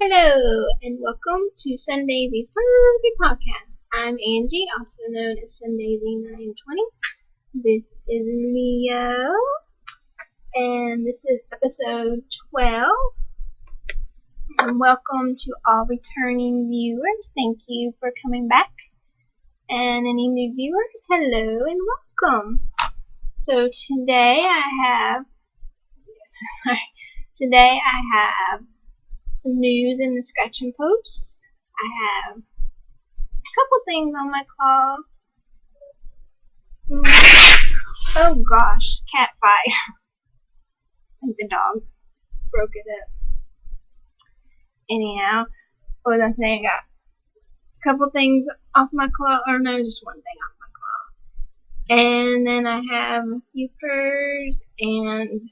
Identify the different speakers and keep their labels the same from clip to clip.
Speaker 1: Hello, and welcome to Sunday's Birthday Podcast. I'm Angie, also known as Sundaisy920. This is Leo, and this is episode 12. And welcome to all returning viewers. Thank you for coming back. And any new viewers, hello and welcome. So today I have some news in the scratch and post. I have a couple things on my claws. Oh gosh, cat fight. I think the dog broke it up. Anyhow, what was I saying? I got a couple things off my claw, or no, just one thing off my claw. And then I have a few purrs, and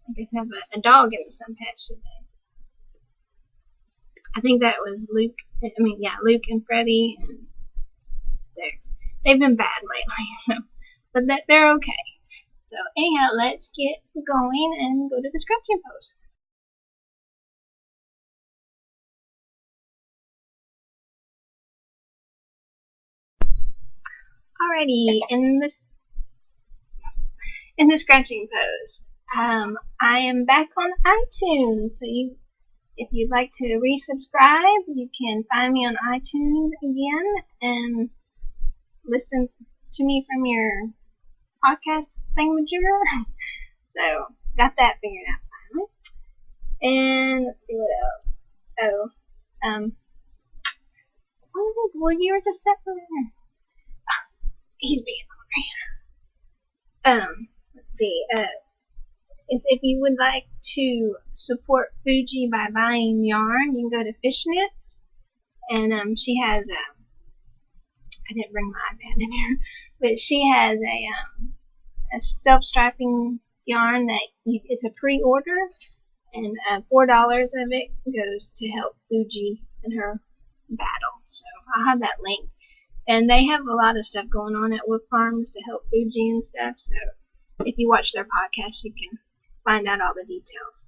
Speaker 1: I guess I have a dog in the sun patch today. I think that was Luke and Freddie, and they've been bad lately, so, but they're okay. So anyhow, let's get going and go to the scratching post. Alrighty, in the scratching post, I am back on iTunes, so if you'd like to resubscribe, you can find me on iTunes again and listen to me from your podcast thingamajigger. So, got that figured out finally. And let's see what else. Well, you were just sat over there. He's being hungry. Let's see. If you would like to support Fuji by buying yarn, you can go to Fishnets, and she has I didn't bring my iPad in here, but she has a self-striping yarn that it's a pre-order, and $4 of it goes to help Fuji in her battle. So I'll have that linked, and they have a lot of stuff going on at Wood Farms to help Fuji and stuff. So if you watch their podcast, you can find out all the details.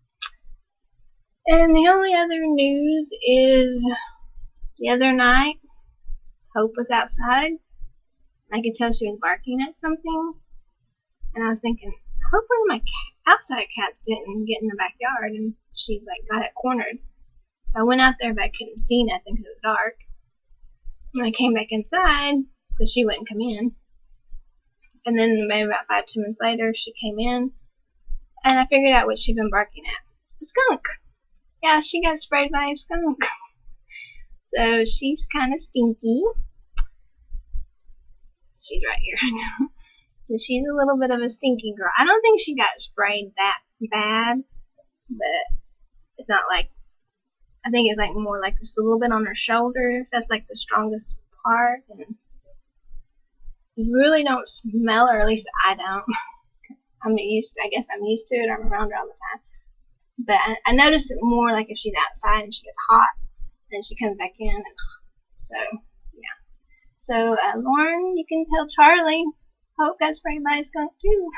Speaker 1: And the only other news is the other night, Hope was outside. I could tell she was barking at something, and I was thinking, hopefully my outside cats didn't get in the backyard, and she's got it cornered. So I went out there, but I couldn't see nothing because it was dark. And I came back inside because she wouldn't come in. And then maybe about 5-10 minutes later, she came in, and I figured out what she'd been barking at. A skunk. Yeah, she got sprayed by a skunk. So she's kind of stinky. She's right here. So she's a little bit of a stinky girl. I don't think she got sprayed that bad, but it's not I think it's more just a little bit on her shoulder. That's the strongest part. And you really don't smell her, at least I don't. I guess I'm used to it. I'm around her all the time. But I notice it more if she's outside and she gets hot, and she comes back in. And so, yeah. So, Lauren, you can tell Charlie, Hope got sprayed by a skunk too.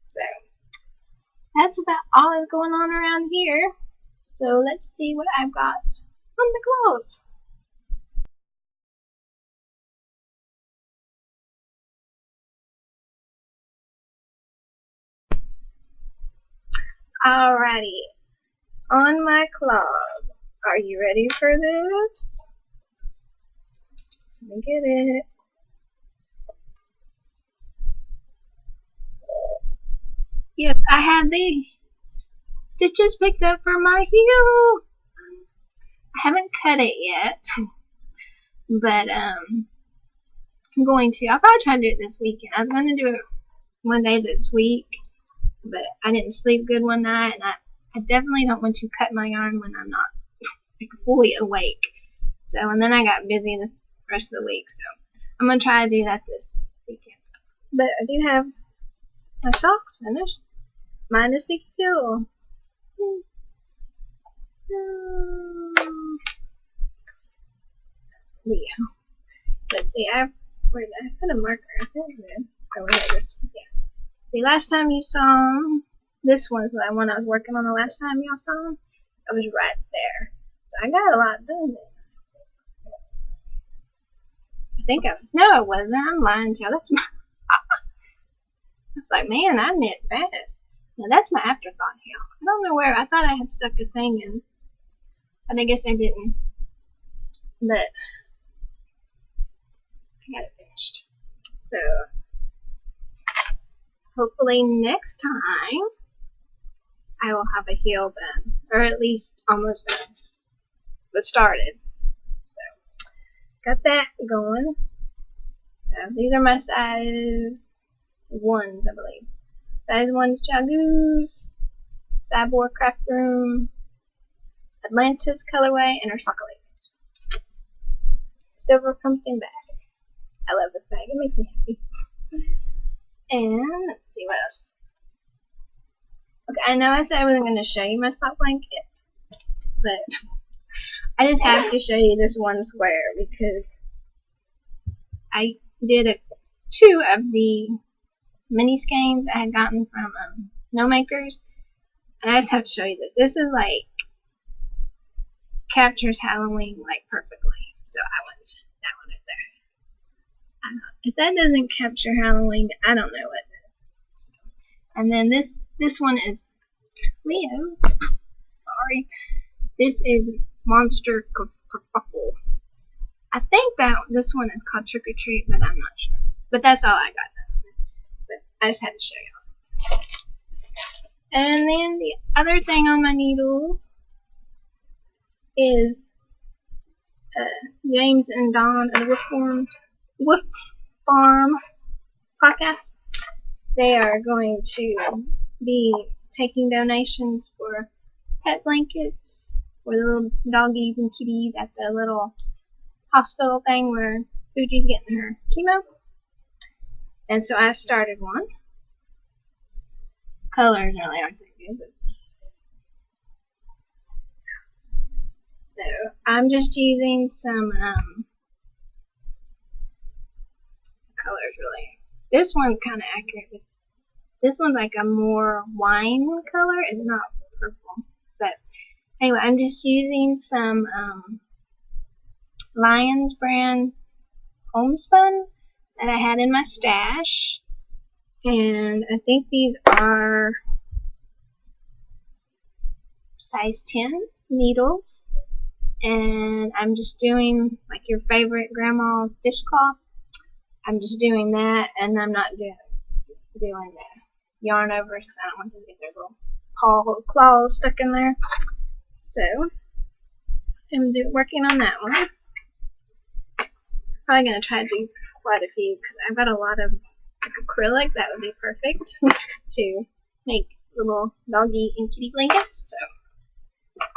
Speaker 1: So, that's about all that's going on around here. So, let's see what I've got on the clothes. Alrighty, on my claws. Are you ready for this? Let me get it. Yes, I have these stitches picked up for my heel. I haven't cut it yet, but I'm going to. I'll probably try to do it this weekend. I was going to do it one day this week, but I didn't sleep good one night, and I definitely don't want to cut my yarn when I'm not fully awake. So, and then I got busy this rest of the week, so I'm going to try to do that this weekend. But I do have my socks finished, minus the heel. Leo. Let's see, where did I put a marker? I think I did. Oh, yeah. See, last time you saw him, this was the one I was working on the last time y'all saw him. I was right there. So I got a lot done. No, I wasn't. I'm lying to you. That's my. It's like, man, I knit fast. Now that's my afterthought here. I don't know where. I thought I had stuck a thing in, but I guess I didn't. But I got it finished. So hopefully next time I will have a heel done, or at least almost done, but started. So got that going. These are my size 1s, I believe. Size 1 Chagoos, Cyborg Craft Room, Atlantis colorway, and our Sockolegs. Silver pumpkin bag. I love this bag. It makes me happy. And let's see what else. Okay, I know I said I wasn't going to show you my sock blanket, but I just have to show you this one square because I did 2 of the mini skeins I had gotten from No Makers, and I just have to show you this. This is like captures Halloween like perfectly, so I want that one up there. If that doesn't capture Halloween, I don't know what does. And then this one is Leo. Sorry, this is Monster Kerfuffle. I think that this one is called Trick or Treat, but I'm not sure. But that's all I got. But I just had to show y'all. And then the other thing on my needles is James and Dawn of the Wolf Farm podcast. They are going to be taking donations for pet blankets for the little doggies and kitties at the little hospital thing where Fuji's getting her chemo. And so I started one. Colors really aren't that good, but so I'm just using some colors really. This one's kind of accurate, but this one's like a more wine color. It's not purple, but anyway, I'm just using some Lions brand homespun that I had in my stash, and I think these are size 10 needles, and I'm just doing like your favorite grandma's dishcloth. I'm just doing that, and I'm not doing the yarn over because I don't want them to get their little claws stuck in there. So I'm working on that one. Probably gonna try to do quite a few because I've got a lot of acrylic that would be perfect to make little doggy and kitty blankets.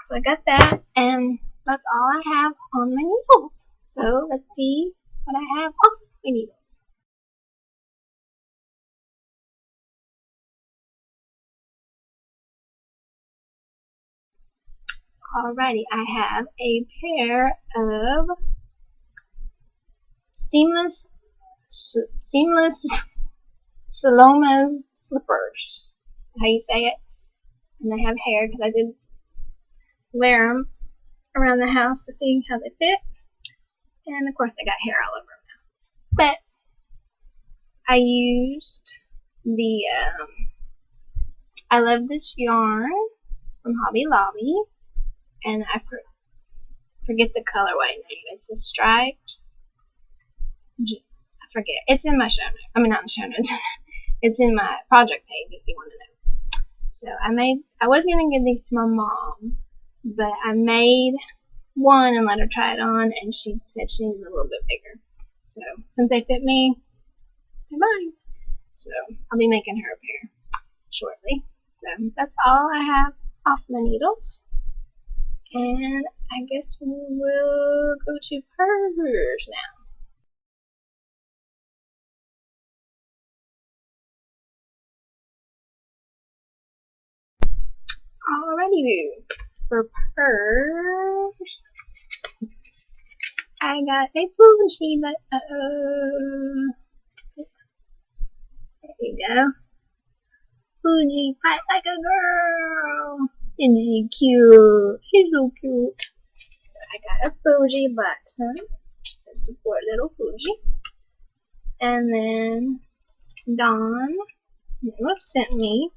Speaker 1: So I got that, and that's all I have on my needles. So let's see what I have off my needles. Alrighty, I have a pair of seamless Saloma's slippers. How you say it? And they have hair because I did wear them around the house to see how they fit. And of course they got hair all over them now. But I used the I love this yarn from Hobby Lobby, and I forget the colorway name. It's the Stripes. I forget. It's in my show notes. I mean, not in the show notes. It's in my project page if you want to know. So I was going to give these to my mom, but I made one and let her try it on, and she said she needed a little bit bigger. So since they fit me, they're mine. So I'll be making her a pair shortly. So that's all I have off my needles. And I guess we will go to hers now. Alrighty, for purse, I got a Fuji, but there you go. Fuji, fight like a girl. Isn't she cute? She's so cute. So I got a Fuji button to support little Fuji. And then Dawn sent me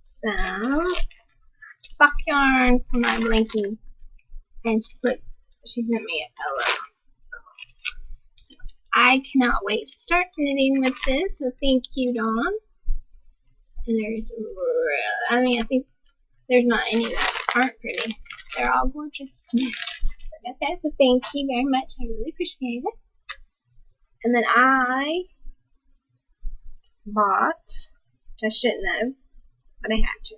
Speaker 1: some sock yarn for my blankie. And she sent me a pillow. So I cannot wait to start knitting with this. So thank you, Dawn. And I think there's not any that aren't pretty. They're all gorgeous. So thank you very much. I really appreciate it. And then I bought, which I shouldn't have, but I had to.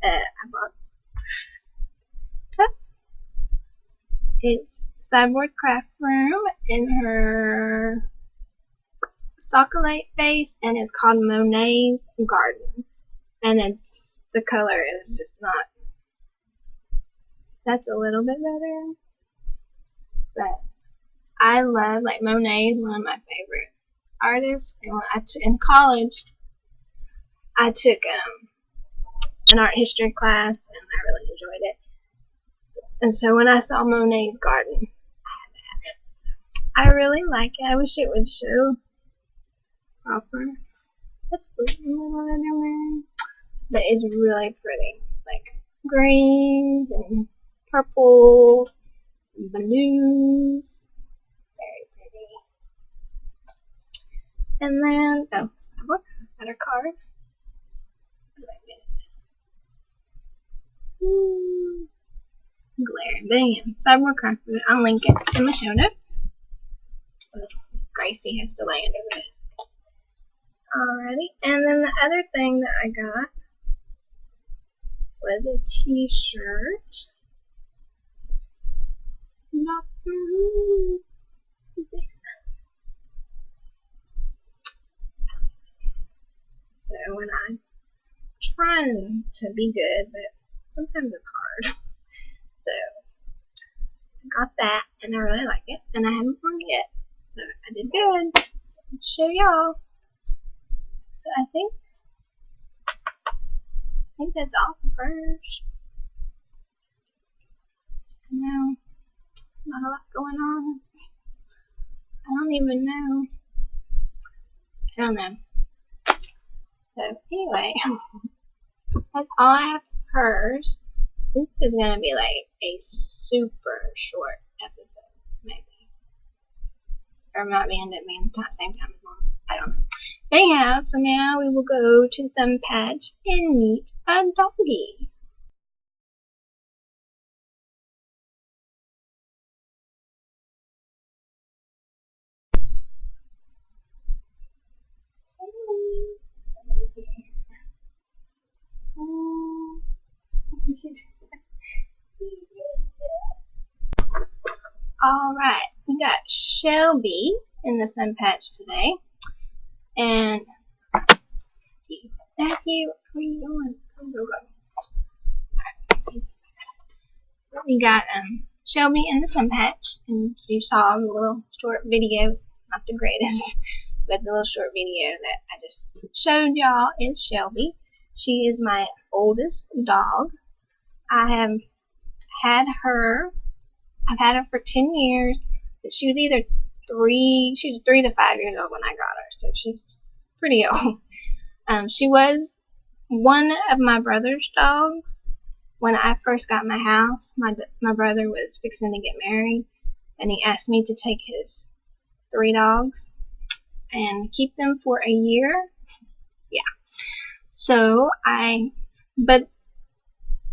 Speaker 1: I bought. It's Cyborg Craft Room in her Socolite base, and it's called Monet's Garden. And it's the color is just not. That's a little bit better, but I love, like, Monet is one of my favorite artists. And when in college, I took an art history class, and I really enjoyed it. And so when I saw Monet's Garden, I had to have it. So I really like it. I wish it would show proper. But it's really pretty. Like greens and purples and blues. Very pretty. And then, oh, got her card. How do I get it? Glaring. But anyway, Cyborg Craft Room. I'll link it in my show notes. Gracie has to lay under the desk. Alrighty. And then the other thing that I got was a t-shirt. So when I'm trying to be good, but sometimes it's hard. So I got that, and I really like it, and I haven't worn it yet. So I did good. Let's show y'all. So I think that's all for first. No, not a lot going on. I don't even know. I don't know. So anyway, that's all I have for hers. This is gonna be like a super short episode, maybe. Or it might end up being the same time as mom. I don't know. Anyhow, so now we will go to the sun patch and meet a doggy. Alright, we got Shelby in the sun patch today. And Matthew, where are you going? Go. Alright. We got Shelby in the sun patch, and you saw the little short videos, not the greatest, but the little short video that I just showed y'all is Shelby. She is my oldest dog. I've had her for 10 years, but she was 3 to 5 years old when I got her, so she's pretty old. She was one of my brother's dogs. When I first got my house, my brother was fixing to get married, and he asked me to take his 3 dogs and keep them for a year. Yeah. So but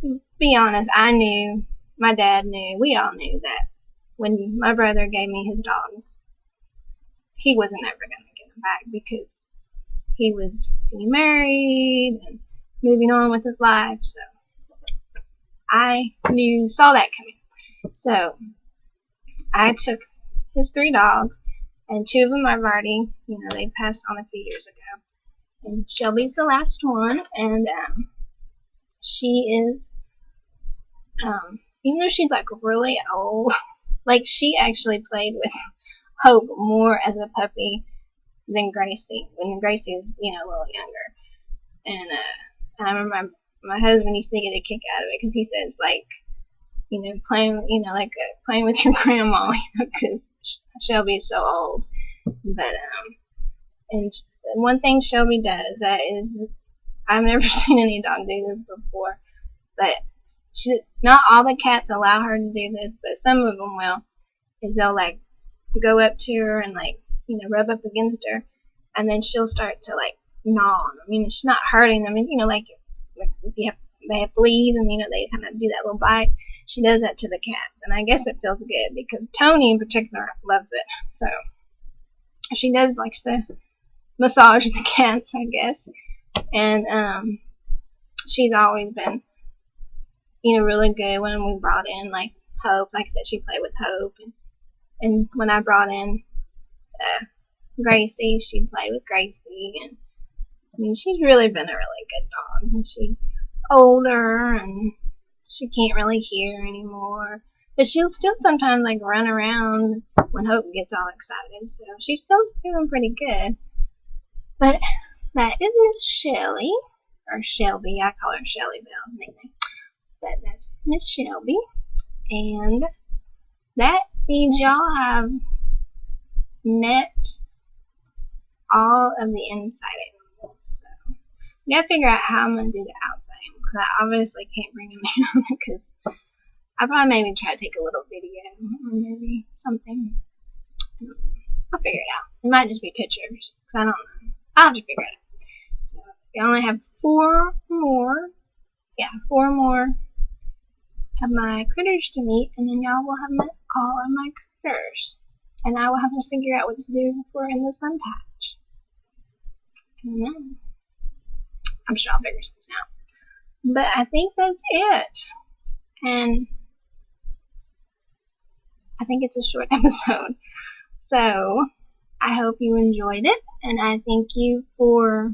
Speaker 1: to be honest, I knew, my dad knew, we all knew that when my brother gave me his dogs, he wasn't ever going to get them back because he was getting married and moving on with his life. So I saw that coming. So I took his 3 dogs, and 2 of them I've already, they passed on a few years ago. And Shelby's the last one, and she is, even though she's like really old, like she actually played with Hope more as a puppy than Gracie, when Gracie is, a little younger. And I remember my husband used to get a kick out of it because he says, like, playing, like playing with your grandma, because Shelby is so old. But and one thing Shelby does that is, I've never seen any dog do this before, but not all the cats allow her to do this, but some of them will, is they'll like go up to her and like, rub up against her, and then she'll start to like gnaw on them. She's not hurting them, and like if they have fleas and they kind of do that little bite. She does that to the cats, and I guess it feels good because Tony in particular loves it. So she likes to massage the cats, I guess. And she's always been really good when we brought in like Hope. Like I said, she played with Hope, and when I brought in Gracie, she'd play with Gracie. And she's really been a really good dog. And she's older and she can't really hear anymore, but she'll still sometimes like run around when Hope gets all excited. So she's still doing pretty good. But that is Miss Shelly, or Shelby. I call her Shelly Bell nickname. But that's Miss Shelby, and that means y'all have met all of the inside animals. So I gotta figure out how I'm gonna do the outside animals, because I obviously can't bring them in because I'll probably maybe try to take a little video or maybe something. I'll figure it out. It might just be pictures, because I don't know. I'll have to figure it out. So we only have 4 more. Yeah, 4 more of my critters to meet, and then y'all will have met all of my critters. And I will have to figure out what to do for in the sun patch. I don't know. I'm sure I'll figure something out. But I think that's it. And I think it's a short episode. So I hope you enjoyed it, and I thank you for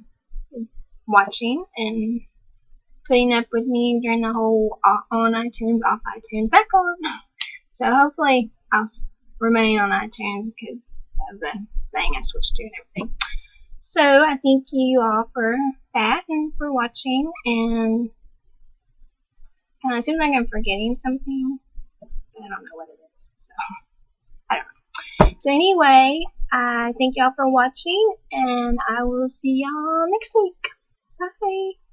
Speaker 1: watching and putting up with me during the whole on iTunes, off iTunes, back on. So hopefully I'll remain on iTunes because of the thing I switched to and everything. So I thank you all for that and for watching, and it seems like I'm forgetting something, but I don't know what it is, so I don't know. So anyway, I thank y'all for watching, and I will see y'all next week. Bye.